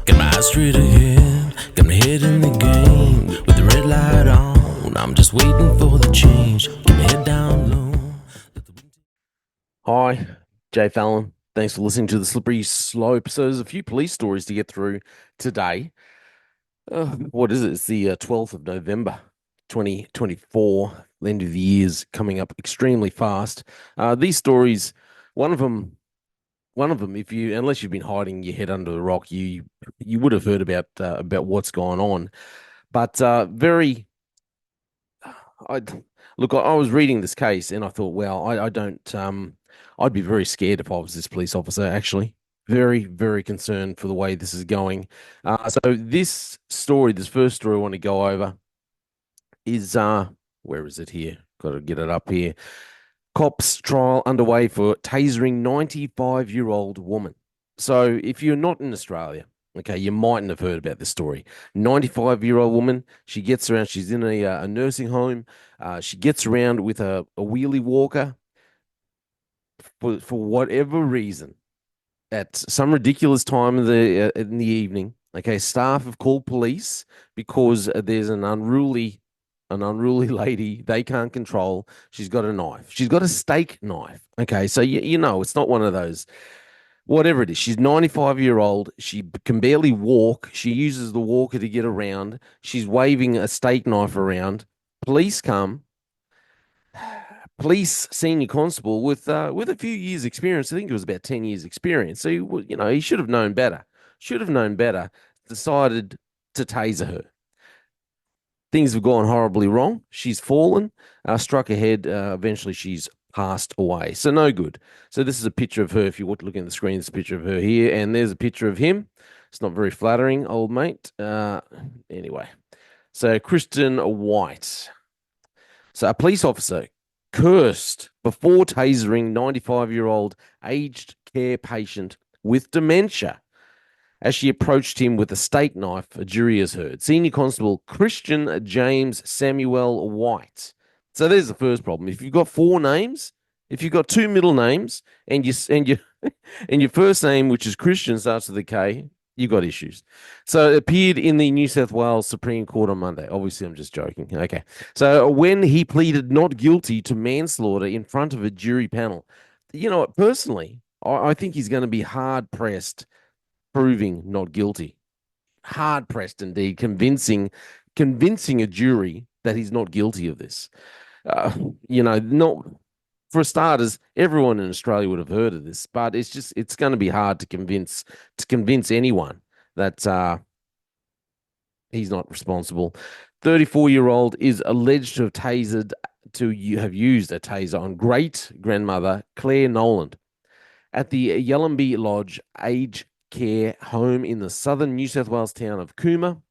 Got my eyes straight ahead, got my head in the game. With the red light on, I'm just waiting for the change. Keep my head down low. Hi, Jay Fallon. Thanks for listening to the Slippery Slope. So there's a few police stories to get through today. What is it? It's the 12th of November, 2024. The end of the year's coming up extremely fast. These stories, one of them, if you, unless you've been hiding your head under the rock, you would have heard about what's going on. But I look, I was reading this case and I thought, well, I don't, I'd be very scared if I was this police officer, actually. Very, very concerned for the way this is going. So this first story I want to go over is, where is it here? Got to get it up here. Cops trial underway for tasering 95-year-old woman. So if you're not in Australia, okay, you mightn't have heard about this story. 95-year-old woman, she gets around, she's in a nursing home. She gets around with a wheelie walker for whatever reason at some ridiculous time in the evening. Okay, staff have called police because there's an unruly lady they can't control. She's got a knife. She's got a steak knife. Okay, so you know it's not one of those. Whatever it is, she's 95-year-old. She can barely walk. She uses the walker to get around. She's waving a steak knife around. Police come. Police senior constable with a few years experience. I think it was about 10 years experience. So he should have known better. Should have known better. Decided to taser her. Things have gone horribly wrong. She's fallen, struck her head. Eventually, she's passed away. So no good. So this is a picture of her. If you want to look at the screen, there's a picture of her here, and there's a picture of him. It's not very flattering, old mate. Anyway, so Kristen White. So a police officer cursed before tasering 95-year-old aged care patient with dementia as she approached him with a steak knife, a jury has heard. Senior Constable Christian James Samuel White. So there's the first problem. If you've got four names, if you've got two middle names, and your first name, which is Christian, starts with a K, you've got issues. So it appeared in the New South Wales Supreme Court on Monday. Obviously, I'm just joking. Okay. So when he pleaded not guilty to manslaughter in front of a jury panel, personally, I think he's going to be hard pressed proving not guilty. Hard pressed indeed, convincing a jury that he's not guilty of this. Not for starters, everyone in Australia would have heard of this, but it's going to be hard to convince anyone that he's not responsible. 34-year-old is alleged to have used a taser on great grandmother Claire Noland at the Yellumby Lodge aged care home in the southern New South Wales town of Cooma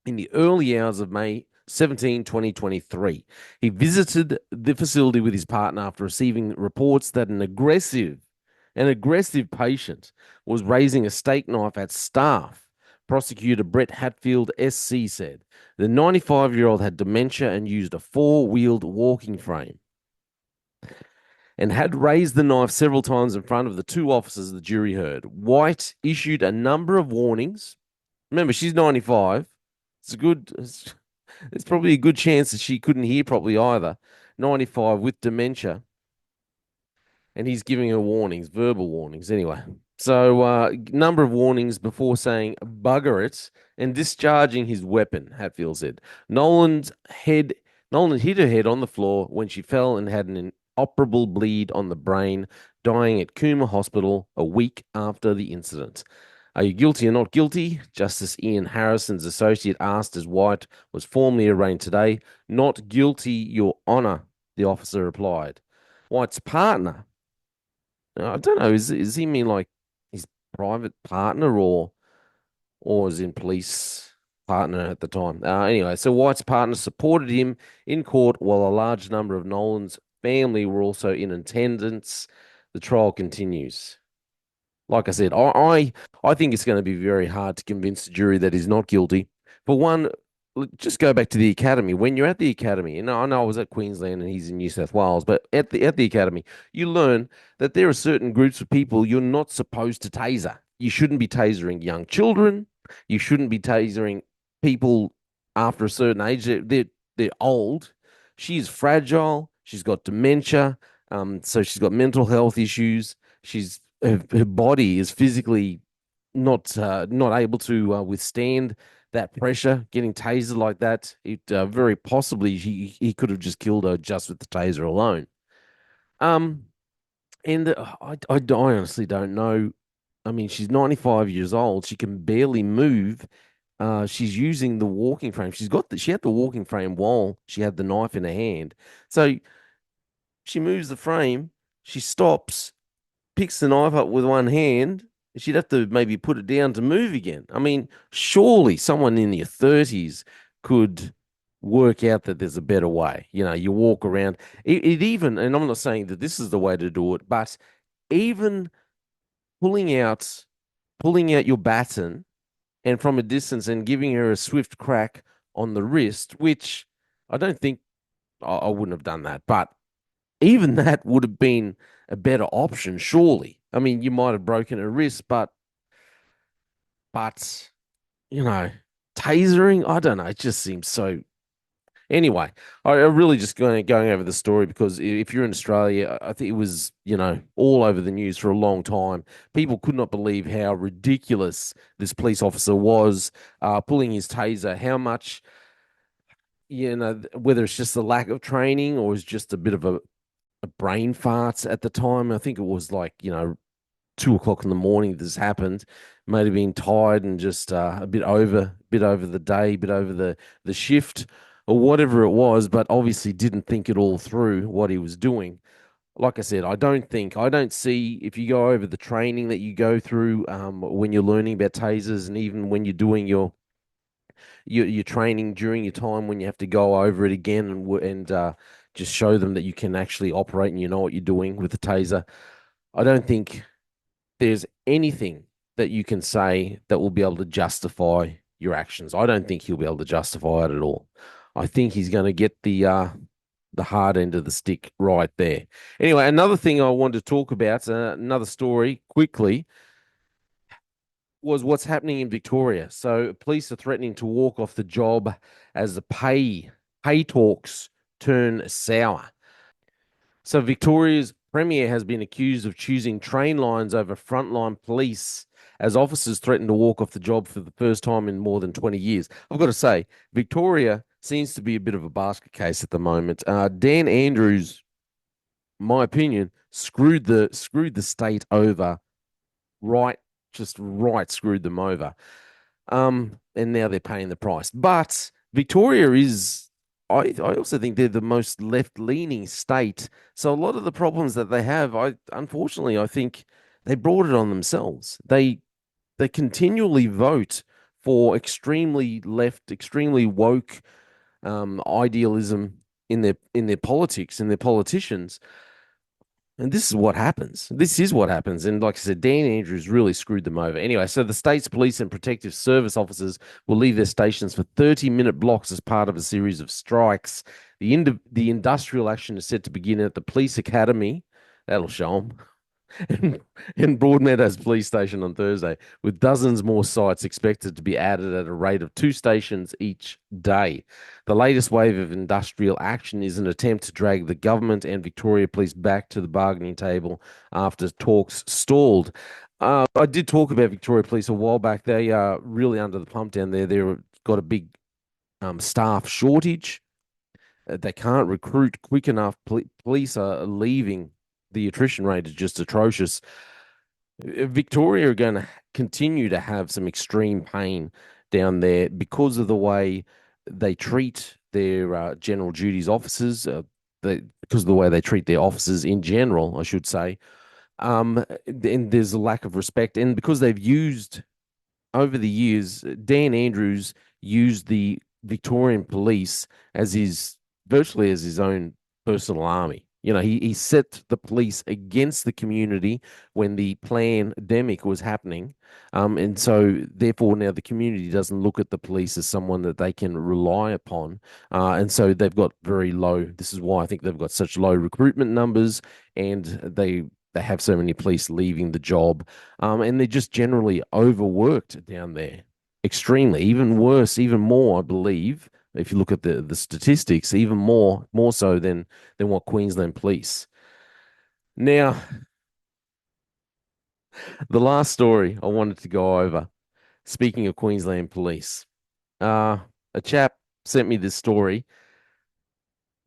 in the early hours of May 17, 2023. He visited the facility with his partner after receiving reports that an aggressive patient was raising a steak knife at staff. Prosecutor Brett Hatfield SC said the 95-year-old had dementia and used a four-wheeled walking frame and had raised the knife several times in front of the two officers the jury heard. White issued a number of warnings. Remember, she's 95. It's probably a good chance that she couldn't hear properly either. 95 with dementia. And he's giving her warnings, verbal warnings anyway. So, number of warnings before saying bugger it and discharging his weapon, Hatfield said. Nolan hit her head on the floor when she fell and had an inoperable bleed on the brain, dying at Cooma Hospital a week after the incident. Are you guilty or not guilty? Justice Ian Harrison's associate asked as White was formally arraigned today. Not guilty, Your Honour, the officer replied. White's partner, I don't know, is he mean like his private partner or is in police partner at the time? Anyway, so White's partner supported him in court while a large number of Nolan's family were also in attendance. The trial continues. Like I said, I think it's going to be very hard to convince the jury that he's not guilty. For one, just go back to the academy. When you're at the academy, and I know I was at Queensland and he's in New South Wales, but at the academy, you learn that there are certain groups of people you're not supposed to taser. You shouldn't be tasering young children. You shouldn't be tasering people after a certain age. They're old. She's fragile. She's got dementia. So she's got mental health issues. Her body is physically not able to withstand that pressure. Getting tasered like that, it very possibly he could have just killed her just with the taser alone. Um, and I honestly don't know. I mean, she's 95 years old. She can barely move. She's using the walking frame. She had the walking frame while she had the knife in her hand. So she moves the frame, she stops, picks the knife up with one hand. She'd have to maybe put it down to move again. I mean, surely someone in your 30s could work out that there's a better way. You walk around. It even, and I'm not saying that this is the way to do it, but even pulling out pulling out your baton and from a distance and giving her a swift crack on the wrist, which I don't think I wouldn't have done that, but even that would have been a better option, surely. I mean, you might have broken her wrist, but you know, tasering, I don't know, it just seems so. Anyway, I really just going over the story because if you're in Australia, I think it was, all over the news for a long time. People could not believe how ridiculous this police officer was, pulling his taser, how much, whether it's just the lack of training or it's just a bit of a brain fart at the time. I think it was like, 2 o'clock in the morning this happened. Might have been tired and just a bit over the day, a bit over the shift or whatever it was, but obviously didn't think it all through what he was doing. Like I said, I don't see if you go over the training that you go through when you're learning about tasers and even when you're doing your training during your time when you have to go over it again and just show them that you can actually operate and you know what you're doing with the taser. I don't think there's anything that you can say that will be able to justify your actions. I don't think he'll be able to justify it at all. I think he's going to get the hard end of the stick right there. Anyway, another thing I wanted to talk about, another story quickly, was what's happening in Victoria. So police are threatening to walk off the job as the pay talks turn sour. So Victoria's Premier has been accused of choosing train lines over frontline police as officers threaten to walk off the job for the first time in more than 20 years. I've got to say, Victoria seems to be a bit of a basket case at the moment. Dan Andrews, my opinion, screwed the state over right, just right screwed them over. And now they're paying the price. But Victoria is, I also think they're the most left-leaning state. So a lot of the problems that they have, unfortunately, I think they brought it on themselves. They continually vote for extremely left, extremely woke idealism in their politics, in their politicians. And this is what happens. This is what happens. And like I said, Dan Andrews really screwed them over. Anyway, so the state's police and protective service officers will leave their stations for 30-minute blocks as part of a series of strikes. The industrial action is set to begin at the police academy. That'll show them in Broadmeadows Police Station on Thursday, with dozens more sites expected to be added at a rate of 2 stations each day. The latest wave of industrial action is an attempt to drag the government and Victoria Police back to the bargaining table after talks stalled. I did talk about Victoria Police a while back. They are really under the pump down there. They've got a big staff shortage. They can't recruit quick enough. Police are leaving. The attrition rate is just atrocious. Victoria are going to continue to have some extreme pain down there because of the way they treat their general duties officers, because of the way they treat their officers in general, I should say. And there's a lack of respect. And because they've used over the years, Dan Andrews used the Victorian police as virtually as his own personal army. He set the police against the community when the pandemic was happening. And so therefore now the community doesn't look at the police as someone that they can rely upon. And so they've got very low, this is why I think they've got such low recruitment numbers and they have so many police leaving the job. And they're just generally overworked down there. extremely, even worse, even more, I believe. If you look at the statistics, even more so than what Queensland Police. Now, the last story I wanted to go over. Speaking of Queensland Police, uh, a chap sent me this story.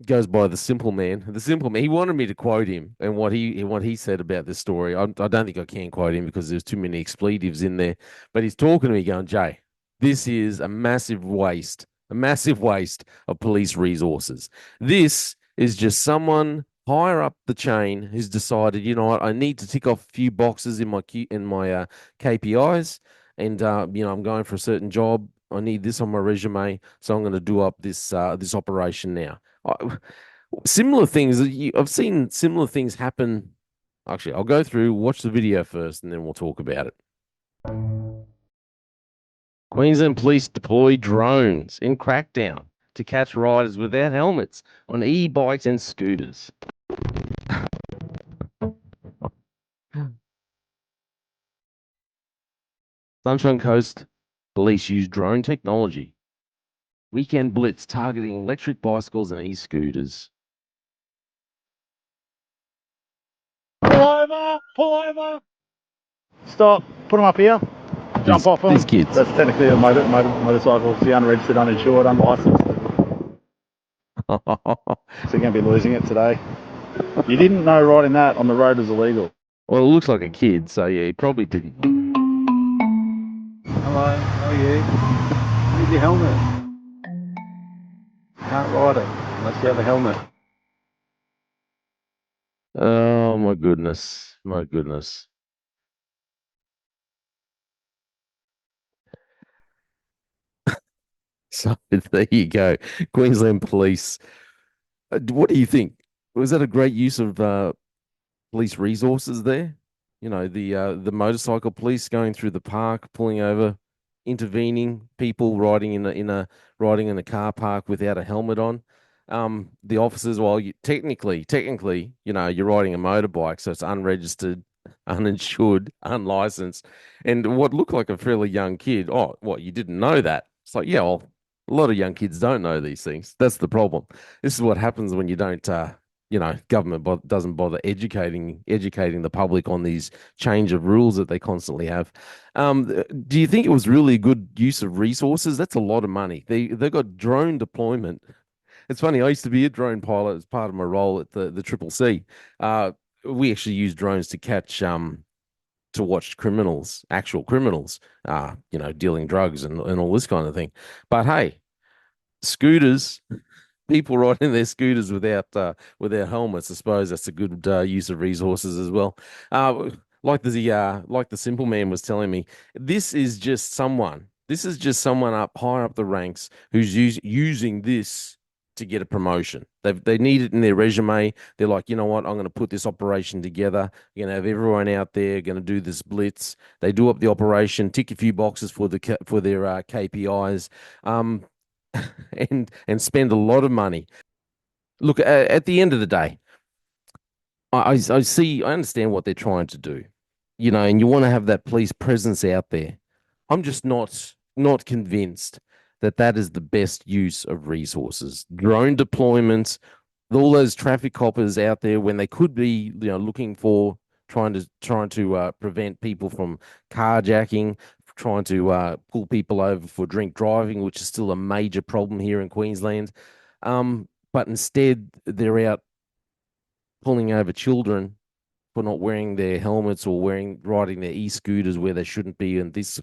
Goes by the Simple Man. The Simple Man. He wanted me to quote him and what he said about this story. I don't think I can quote him because there's too many expletives in there. But he's talking to me, going, Jay, this is a massive waste of police resources. This is just someone higher up the chain who's decided, you know what, I need to tick off a few boxes in my KPIs, and I'm going for a certain job. I need this on my resume, so I'm going to do up this operation now. Similar things. I've seen similar things happen. Actually, I'll go through, watch the video first, and then we'll talk about it. Queensland Police deploy drones in crackdown to catch riders without helmets on e-bikes and scooters. Sunshine Coast Police use drone technology. Weekend blitz targeting electric bicycles and e-scooters. Pull over! Pull over! Stop! Put them up here. Jump off them. These kids. That's technically a motorcycle. It's the unregistered, uninsured, unlicensed. So you're going to be losing it today. You didn't know riding that on the road is illegal. Well, it looks like a kid, so yeah, he probably didn't. Hello, how are you? Need your helmet. Can't ride it unless you have a helmet. Oh my goodness, my goodness. So there you go, Queensland Police. What do you think? Was that a great use of police resources there? The motorcycle police going through the park, pulling over, intervening, people riding in a car park without a helmet on. The officers, well, technically, you're riding a motorbike, so it's unregistered, uninsured, unlicensed, and what looked like a fairly young kid. Oh, what, you didn't know that? It's like, yeah, well, a lot of young kids don't know these things. That's the problem. This is what happens when you don't government doesn't bother educating the public on these change of rules that they constantly have. Do you think it was really a good use of resources? That's a lot of money. They got drone deployment. It's funny. I used to be a drone pilot as part of my role at the Triple C. We actually use drones to catch to watch criminals, actual criminals, dealing drugs and all this kind of thing. But hey, scooters, people riding their scooters without helmets. I suppose that's a good use of resources as well. Like the Simple Man was telling me, this is just someone. This is just someone up higher up the ranks who's using this to get a promotion. They need it in their resume. They're like, you know what? I'm going to put this operation together. I'm going to have everyone out there going to do this blitz. They do up the operation, tick a few boxes for their KPIs. And spend a lot of money. Look, at the end of the day, I understand what they're trying to do, and you want to have that police presence out there. I'm just not convinced that that is the best use of resources. Drone deployments, all those traffic coppers out there when they could be, looking for trying to prevent people from carjacking, trying to pull people over for drink driving, which is still a major problem here in Queensland. But instead, they're out pulling over children for not wearing their helmets or riding their e-scooters where they shouldn't be, and this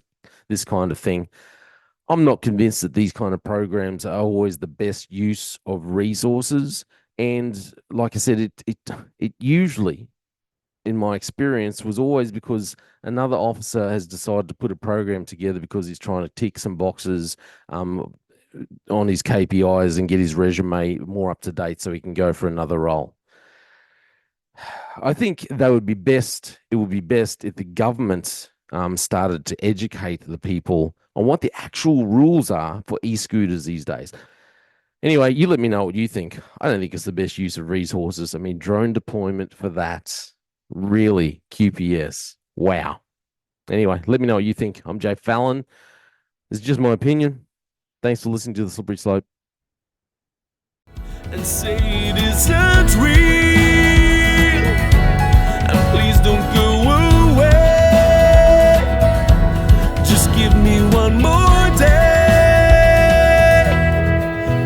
kind of thing. I'm not convinced that these kind of programs are always the best use of resources. And like I said, it usually, in my experience, was always because another officer has decided to put a program together because he's trying to tick some boxes on his KPIs and get his resume more up to date so he can go for another role. I think that would be best. It would be best if the government started to educate the people on what the actual rules are for e-scooters these days. Anyway, you let me know what you think. I don't think it's the best use of resources. I mean, drone deployment for that, really, QPS. Wow. Anyway, let me know what you think. I'm Jay Fallon. It's just my opinion. Thanks for listening to The Slippery Slope. And say it isn't real, and please don't go away. Just give me one more day.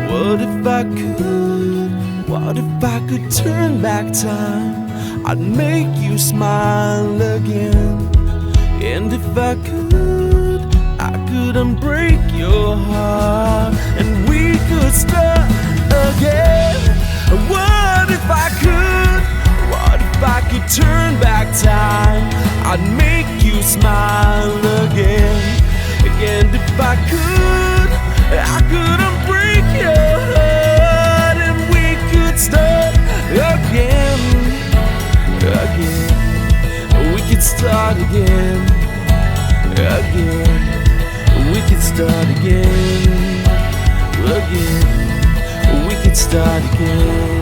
What if I could? What if I could turn back time? I'd make you smile again. And if I could unbreak your heart, and we could start again. What if I could? What if I could turn back time? I'd make you smile again. And if I could unbreak your heart, and we could start again. We could start again. We could start again. We could start again.